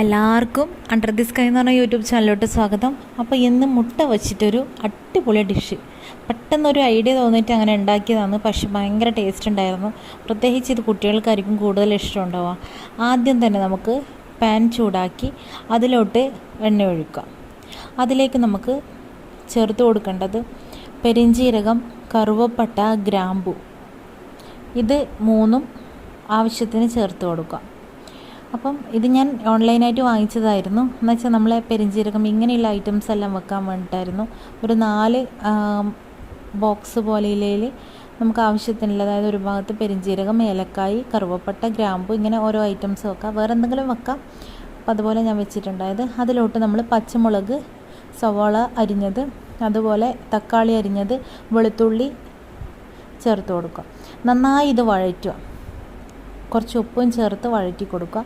എല്ലാവർക്കും under the sky എന്ന് പറഞ്ഞ യൂട്യൂബ് ചാനലിലോട്ട് സ്വാഗതം. അപ്പോൾ ഇന്ന് മുട്ട വച്ചിട്ടൊരു അടിപൊളി ഡിഷ് പെട്ടെന്നൊരു ഐഡിയ തോന്നിയിട്ട് അങ്ങനെ ഉണ്ടാക്കിയതാണ്. പക്ഷെ ഭയങ്കര ടേസ്റ്റ് ഉണ്ടായിരുന്നു. പ്രത്യേകിച്ച് ഇത് കുട്ടികൾക്കായിരിക്കും കൂടുതൽ ഇഷ്ടമുണ്ടാവുക. ആദ്യം തന്നെ നമുക്ക് പാൻ ചൂടാക്കി അതിലോട്ട് എണ്ണ ഒഴിക്കാം. അതിലേക്ക് നമുക്ക് ചേർത്ത് കൊടുക്കേണ്ടത് പെരിഞ്ജീരകം, കറുവപ്പട്ട, ഗ്രാമ്പു, ഇത് മൂന്നും ആവശ്യത്തിന് ചേർത്ത് കൊടുക്കാം. അപ്പം ഇത് ഞാൻ ഓൺലൈനായിട്ട് വാങ്ങിച്ചതായിരുന്നു. എന്നുവെച്ചാൽ നമ്മളെ പെരിഞ്ജീരകം ഇങ്ങനെയുള്ള ഐറ്റംസ് എല്ലാം വെക്കാൻ വേണ്ടിയിട്ടായിരുന്നു. ഒരു 4 ബോക്സ് പോലെയിൽ നമുക്ക് ആവശ്യത്തിനുള്ള, അതായത് ഒരു ഭാഗത്ത് പെരിഞ്ജീരകം, ഏലക്കായ്, കറുവപ്പട്ട, ഗ്രാമ്പു, ഇങ്ങനെ ഓരോ ഐറ്റംസ് വെക്കാം. വേറെ എന്തെങ്കിലും വെക്കാം. അപ്പോൾ അതുപോലെ ഞാൻ വെച്ചിട്ടുണ്ടായത്. അതിലോട്ട് നമ്മൾ പച്ചമുളക്, സവാള അരിഞ്ഞത്, അതുപോലെ തക്കാളി അരിഞ്ഞത്, വെളുത്തുള്ളി ചേർത്ത് കൊടുക്കുക. നന്നായി ഇത് വഴറ്റുക. കുറച്ച് ഉപ്പും ചേർത്ത് വഴറ്റി കൊടുക്കുക.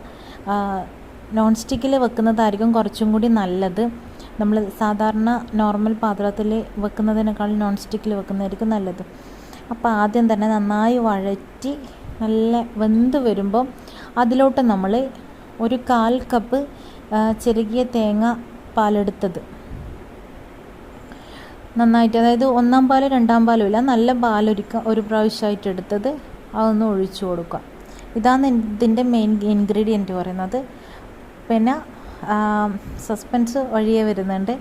നോൺ സ്റ്റിക്കിൽ വെക്കുന്നതായിരിക്കും കുറച്ചും കൂടി നല്ലത്. നമ്മൾ സാധാരണ നോർമൽ പാത്രത്തിൽ വെക്കുന്നതിനേക്കാൾ നോൺ സ്റ്റിക്കിൽ വെക്കുന്നതായിരിക്കും നല്ലത്. അപ്പോൾ ആദ്യം തന്നെ നന്നായി വഴറ്റി നല്ല വെന്ത് വരുമ്പം അതിലോട്ട് നമ്മൾ ഒരു 1/4 കപ്പ് ചെറുകിയ തേങ്ങ പാലെടുത്തത് നന്നായിട്ട്, അതായത് 1-ാം പാലും 2-ാം പാലും ഇല്ല, നല്ല ഒരു പ്രാവശ്യമായിട്ട് എടുത്തത് അതൊന്ന് ഒഴിച്ചു കൊടുക്കുക. ഇതാണ് ഇതിൻ്റെ മെയിൻ ഇൻഗ്രീഡിയൻറ്റ് പറയുന്നത്. പിന്നെ സസ്പെൻസ് വഴിയേ വരുന്നുണ്ട്.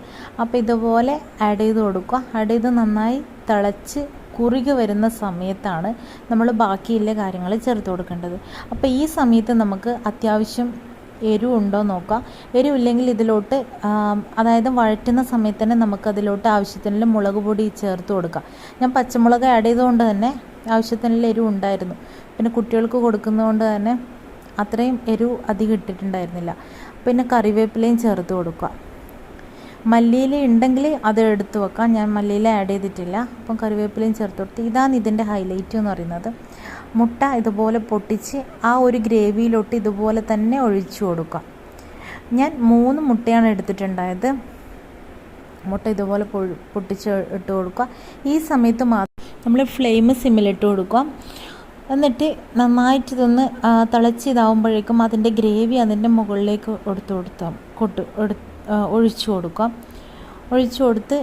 അപ്പോൾ ഇതുപോലെ ആഡ് ചെയ്ത് കൊടുക്കുക. ആഡ് ചെയ്ത് നന്നായി തിളച്ച് കുറുകി വരുന്ന സമയത്താണ് നമ്മൾ ബാക്കിയുള്ള കാര്യങ്ങൾ ചേർത്ത് കൊടുക്കേണ്ടത്. അപ്പോൾ ഈ സമയത്ത് നമുക്ക് അത്യാവശ്യം എരിവുണ്ടോ നോക്കാം. എരിവില്ലെങ്കിൽ ഇതിലോട്ട്, അതായത് വഴറ്റുന്ന സമയത്ത് തന്നെ നമുക്കതിലോട്ട് ആവശ്യത്തിനുള്ള മുളക് പൊടി ചേർത്ത് കൊടുക്കാം. ഞാൻ പച്ചമുളക് ആഡ് ചെയ്തുകൊണ്ട് തന്നെ ആവശ്യത്തിനുള്ള എരിവ് ഉണ്ടായിരുന്നു. പിന്നെ കുട്ടികൾക്ക് കൊടുക്കുന്നതുകൊണ്ട് തന്നെ അത്രയും എരിവ് അധികം ഇട്ടിട്ടുണ്ടായിരുന്നില്ല. പിന്നെ കറിവേപ്പിലയും ചേർത്ത് കൊടുക്കുക. മല്ലിയില ഉണ്ടെങ്കിൽ അത് എടുത്ത് വെക്കാം. ഞാൻ മല്ലിയില ആഡ് ചെയ്തിട്ടില്ല. അപ്പം കറിവേപ്പിലയും ചേർത്ത് കൊടുത്ത്. ഇതാണ് ഇതിൻ്റെ ഹൈലൈറ്റ് എന്ന് പറയുന്നത്. മുട്ട ഇതുപോലെ പൊട്ടിച്ച് ആ ഒരു ഗ്രേവിയിലോട്ട് ഇതുപോലെ തന്നെ ഒഴിച്ചു കൊടുക്കുക. ഞാൻ 3 മുട്ടയാണ് എടുത്തിട്ടുണ്ടായത്. മുട്ട ഇതുപോലെ പൊട്ടിച്ച് ഇട്ട് കൊടുക്കുക. ഈ സമയത്ത് മാത്രം നമ്മൾ ഫ്ലെയിം സിമ്മിലിട്ട് കൊടുക്കുക. എന്നിട്ട് നന്നായിട്ട് ഇതൊന്ന് തിളച്ചിതാവുമ്പോഴേക്കും അതിൻ്റെ ഗ്രേവി അതിൻ്റെ മുകളിലേക്ക് ഒഴിച്ചു കൊടുക്കാം. ഒഴിച്ചു കൊടുത്ത്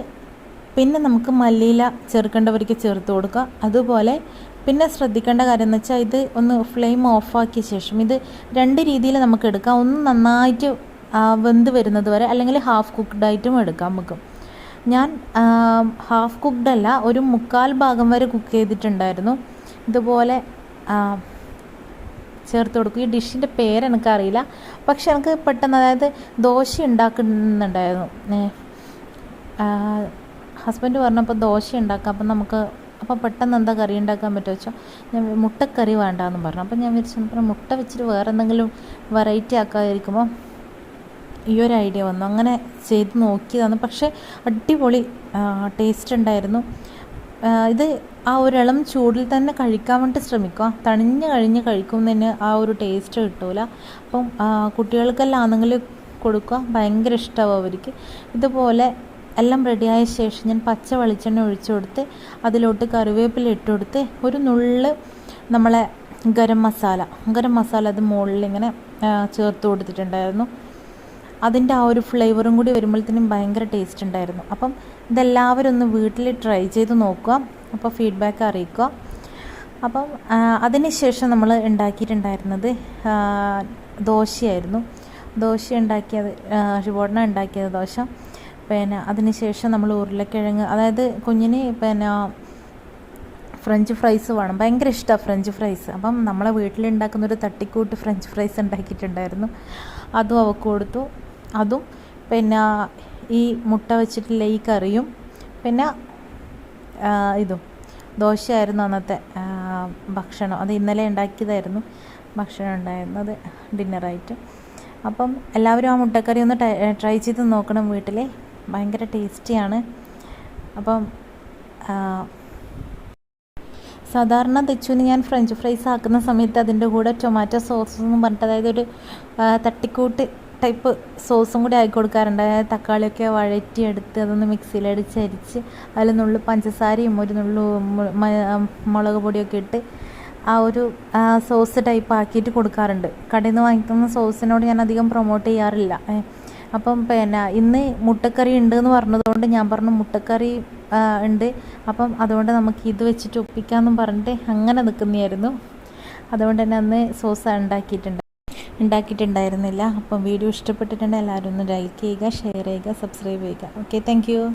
പിന്നെ നമുക്ക് മല്ലിയില ചേർക്കേണ്ടവർക്ക് ചേർത്ത് കൊടുക്കുക. അതുപോലെ പിന്നെ ശ്രദ്ധിക്കേണ്ട കാര്യം എന്ന് വെച്ചാൽ ഇത് ഒന്ന് ഫ്ലെയിം ഓഫാക്കിയ ശേഷം ഇത് 2 രീതിയിൽ നമുക്ക് എടുക്കാം. ഒന്ന് നന്നായിട്ട് വെന്ത് വരുന്നത് വരെ, അല്ലെങ്കിൽ ഹാഫ് കുക്ക്ഡായിട്ടും എടുക്കാം നമുക്ക്. ഞാൻ ഹാഫ് കുക്ക്ഡ് അല്ല, ഒരു 1/4 ഭാഗം വരെ കുക്ക് ചെയ്തിട്ടുണ്ടായിരുന്നു. ഇതുപോലെ ചേർത്ത് കൊടുക്കും. ഈ ഡിഷിൻ്റെ പേരെനിക്കറിയില്ല, പക്ഷെ എനിക്ക് പെട്ടെന്ന്, അതായത് ദോശ ഉണ്ടാക്കുന്നുണ്ടായിരുന്നു. ഹസ്ബൻഡ് പറഞ്ഞപ്പോൾ ദോശ ഉണ്ടാക്കാം, അപ്പം പെട്ടെന്ന് എന്താ കറി ഉണ്ടാക്കാൻ പറ്റുമോ വെച്ചാൽ ഞാൻ മുട്ടക്കറി വേണ്ടാന്ന് പറഞ്ഞു. അപ്പം ഞാൻ വിചാരിച്ചു മുട്ട വെച്ചിട്ട് വേറെ എന്തെങ്കിലും വെറൈറ്റി ആക്കാതിരിക്കുമ്പോൾ ഈ ഒരു ഐഡിയ വന്നു. അങ്ങനെ ചെയ്ത് നോക്കിയതാണ്. പക്ഷേ അടിപൊളി ടേസ്റ്റ് ഉണ്ടായിരുന്നു. ഇത് ആ ഒരു ഇളം ചൂടിൽ തന്നെ കഴിക്കാൻ വേണ്ടി ശ്രമിക്കുക. കഴിഞ്ഞ് കഴിക്കുന്നതിന് ആ ഒരു ടേസ്റ്റ് കിട്ടൂല. അപ്പം കുട്ടികൾക്കെല്ലാം ആണെങ്കിൽ കൊടുക്കുക, ഭയങ്കര ഇഷ്ടമാവും അവർക്ക്. ഇതുപോലെ എല്ലാം റെഡിയായ ശേഷം ഞാൻ പച്ച വെളിച്ചെണ്ണ ഒഴിച്ചു കൊടുത്ത് അതിലോട്ട് കറിവേപ്പില ഇട്ട് കൊടുത്ത് ഒരു നുള്ള് നമ്മളെ ഗരം മസാല അത് മുകളിൽ ഇങ്ങനെ ചേർത്ത് കൊടുത്തിട്ടുണ്ടായിരുന്നു. അതിൻ്റെ ആ ഒരു ഫ്ലേവറും കൂടി വരുമ്പോഴത്തേനും ഭയങ്കര ടേസ്റ്റ് ഉണ്ടായിരുന്നു. അപ്പം ഇതെല്ലാവരും ഒന്ന് വീട്ടിൽ ട്രൈ ചെയ്ത് നോക്കുക. അപ്പോൾ ഫീഡ്ബാക്ക് അറിയിക്കുക. അപ്പം അതിന് ശേഷം നമ്മൾ ഉണ്ടാക്കിയിട്ടുണ്ടായിരുന്നത് ദോശയായിരുന്നു. ദോശ ഉണ്ടാക്കിയത് ശുഭോടന ഉണ്ടാക്കിയത് ദോശ. പിന്നെ അതിന് ശേഷം നമ്മൾ ഉരുളക്കിഴങ്ങ്, അതായത് കുഞ്ഞിന് പിന്നെ ഫ്രഞ്ച് ഫ്രൈസ് വേണം, ഭയങ്കര ഇഷ്ടമാണ് ഫ്രഞ്ച് ഫ്രൈസ്. അപ്പം നമ്മളെ വീട്ടിലുണ്ടാക്കുന്നൊരു തട്ടിക്കൂട്ട് ഫ്രഞ്ച് ഫ്രൈസ് ഉണ്ടാക്കിയിട്ടുണ്ടായിരുന്നു. അതും അവൾക്ക് കൊടുത്തു. അതും പിന്നെ ഈ മുട്ട വെച്ചിട്ടുള്ള ഈ കറിയും പിന്നെ ഇതും ദോശയായിരുന്നു അന്നത്തെ ഭക്ഷണം. അത് ഇന്നലെ ഉണ്ടാക്കിയതായിരുന്നു ഭക്ഷണം ഉണ്ടായിരുന്നത് ഡിന്നറായിട്ട്. അപ്പം എല്ലാവരും ആ മുട്ടക്കറി ഒന്ന് ട്രൈ ചെയ്ത് നോക്കണം വീട്ടിൽ. ഭയങ്കര ടേസ്റ്റിയാണ്. അപ്പം സാധാരണ തെച്ചുവിന് ഞാൻ ഫ്രഞ്ച് ഫ്രൈസ് ആക്കുന്ന സമയത്ത് അതിൻ്റെ കൂടെ ടൊമാറ്റോ സോസ് എന്നും പറഞ്ഞിട്ട്, അതായത് ഒരു തട്ടിക്കൂട്ട് ടൈപ്പ് സോസും കൂടി ആക്കി കൊടുക്കാറുണ്ട്. അതായത് തക്കാളിയൊക്കെ വഴറ്റിയെടുത്ത് അതൊന്ന് മിക്സിയിലടിച്ചരിച്ച് അതിൽ നുള്ളു പഞ്ചസാരയും ഒരു നുള്ളു മുളക് പൊടിയൊക്കെ ഇട്ട് ആ ഒരു സോസ് ടൈപ്പ് ആക്കിയിട്ട് കൊടുക്കാറുണ്ട്. കടയിൽ നിന്ന് വാങ്ങിക്കുന്ന സോസിനോട് ഞാൻ അധികം പ്രൊമോട്ട് ചെയ്യാറില്ല. അപ്പം പിന്നെ ഇന്ന് മുട്ടക്കറി ഉണ്ട് എന്ന് പറഞ്ഞതുകൊണ്ട് ഞാൻ പറഞ്ഞു മുട്ടക്കറി ഉണ്ട്, അപ്പം അതുകൊണ്ട് നമുക്ക് ഇത് വെച്ചിട്ട് ഒപ്പിക്കാമെന്നും പറഞ്ഞിട്ട് അങ്ങനെ നിൽക്കുന്നതായിരുന്നു. അതുകൊണ്ട് തന്നെ അന്ന് സോസ് ഉണ്ടാക്കിയിട്ടുണ്ടായിരുന്നില്ല. അപ്പം വീഡിയോ ഇഷ്ടപ്പെട്ടിട്ടുണ്ടെങ്കിൽ എല്ലാവരും ഒന്ന് ലൈക്ക് ചെയ്യുക, ഷെയർ ചെയ്യുക, സബ്സ്ക്രൈബ് ചെയ്യുക. Okay, thank you.